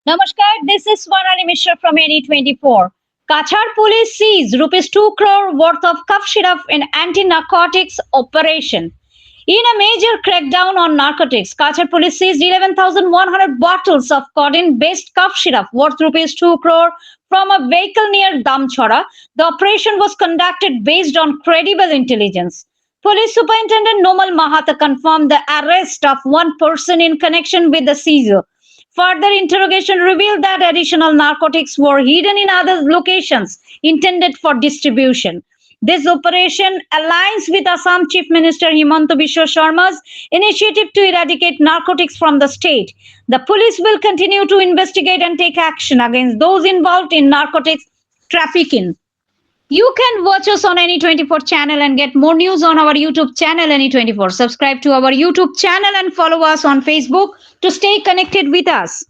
Namaskar, this is Swarnali Mishra from Any24. Cachar police seized rupees 2 crore worth of cough syrup in anti-narcotics operation. In a major crackdown on narcotics, Cachar police seized 11,100 bottles of codeine-based cough syrup worth rupees 2 crore from a vehicle near Damchora. The operation was conducted based on credible intelligence. Police Superintendent Nomal Mahata confirmed the arrest of one person in connection with the seizure. Further interrogation revealed that additional narcotics were hidden in other locations intended for distribution. This operation aligns with Assam Chief Minister Himanta Biswa Sharma's initiative to eradicate narcotics from the state. The police will continue to investigate and take action against those involved in narcotics trafficking. You can watch us on Any24 channel and get more news on our YouTube channel Any24. Subscribe to our YouTube channel and follow us on Facebook to stay connected with us.